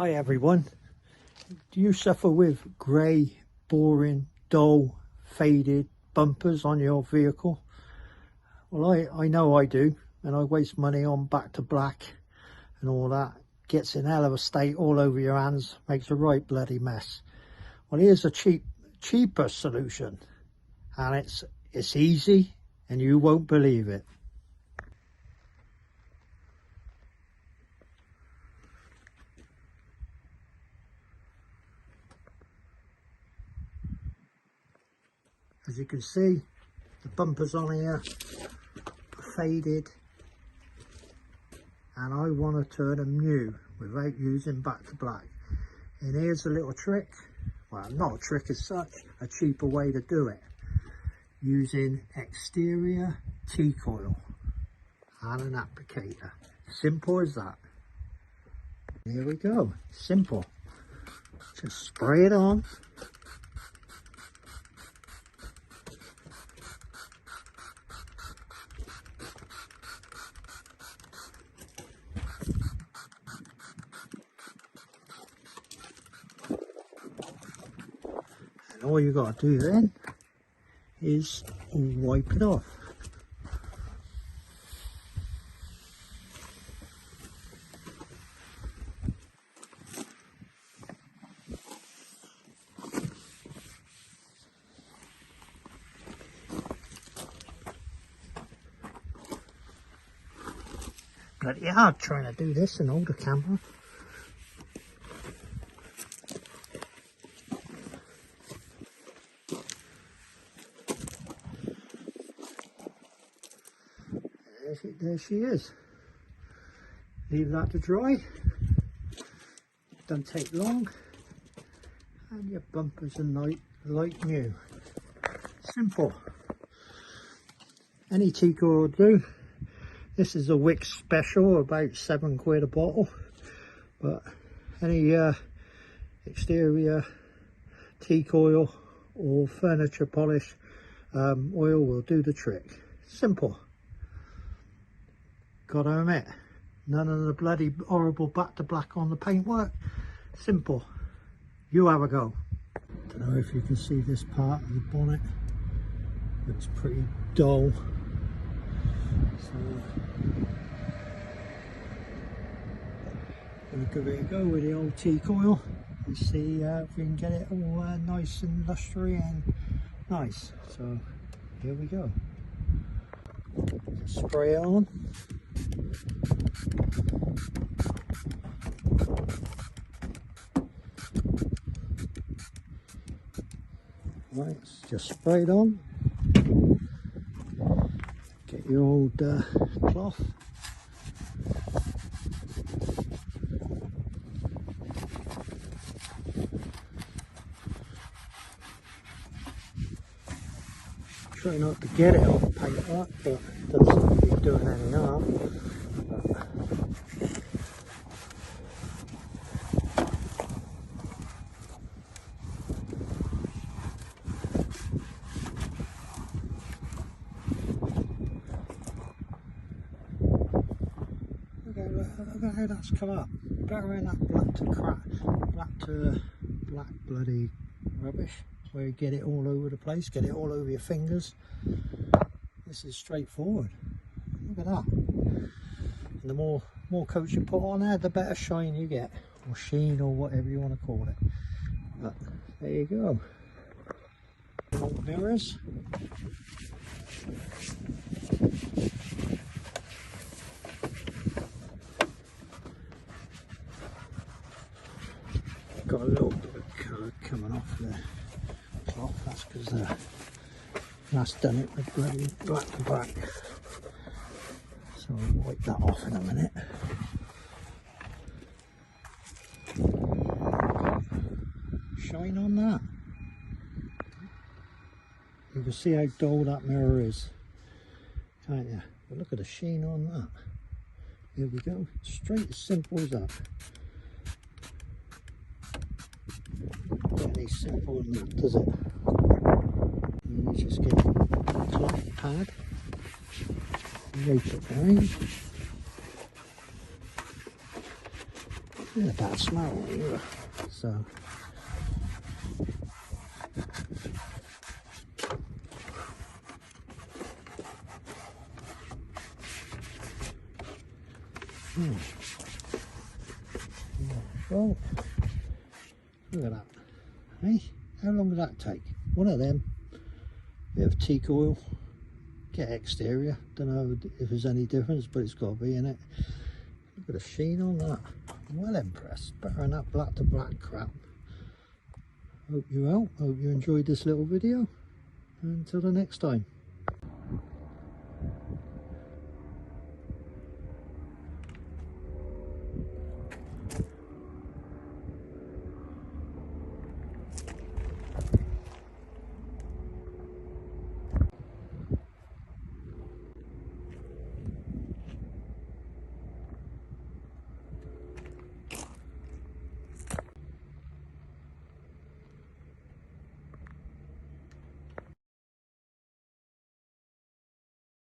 Hi everyone. Do you suffer with grey, boring, dull, faded bumpers on your vehicle? Well, I know I do, and I waste money on back to black and all that. Gets in hell of a state all over your hands, makes a right bloody mess. Well, here's a cheaper solution, and it's easy and you won't believe it. As you can see, the bumpers on here are faded, and I want to turn them new without using back to black. And here's a little trick, well, not a trick as such, a cheaper way to do it, using exterior T-coil and an applicator. Simple as that. Here we go, simple. Just spray it on. And all you got to do then is wipe it off. Bloody hard trying to do this and hold the camera. There she is. Leave that to dry. Don't take long, and your bumpers are like new. Simple. Any T-coil will do. This is a Wick special, about £7 a bottle, but any exterior T-coil or furniture polish oil will do the trick. Simple. Gotta admit, none of the bloody horrible back to black on the paintwork. Simple. You have a go. Don't know if you can see this part of the bonnet. Looks pretty dull. So we'll give it a go with the old T-coil and see if we can get it all nice and lustre and nice. So here we go. Spray it on. Right, just spray it on. Get your old cloth. Try not to get it on paintwork, but it doesn't seem to be doing any harm. Look at how that's come up. Better in that black to black bloody rubbish, where you get it all over the place, get it all over your fingers. This is straightforward. Look at that. And the more coats you put on there, the better shine you get, or sheen, or whatever you want to call it. But there you go. Old mirrors. Got a little bit of colour coming off the cloth. That's because that's done it with bloody black to black. So I'll wipe that off in a minute. Shine on that. You can see how dull that mirror is, can't you? But look at the sheen on that. Here we go. Straight as simple as that. Any simple than that, does it? And you just get a cloth pad, rape it down, a bad smell either. So well, look at that. Hey, how long did that take? One of them, bit of teak oil, get exterior. Don't know if there's any difference, but it's got to be in it. Look at the sheen on that. I'm well impressed. Better than that black to black crap. Hope you enjoyed this little video. Until the next time.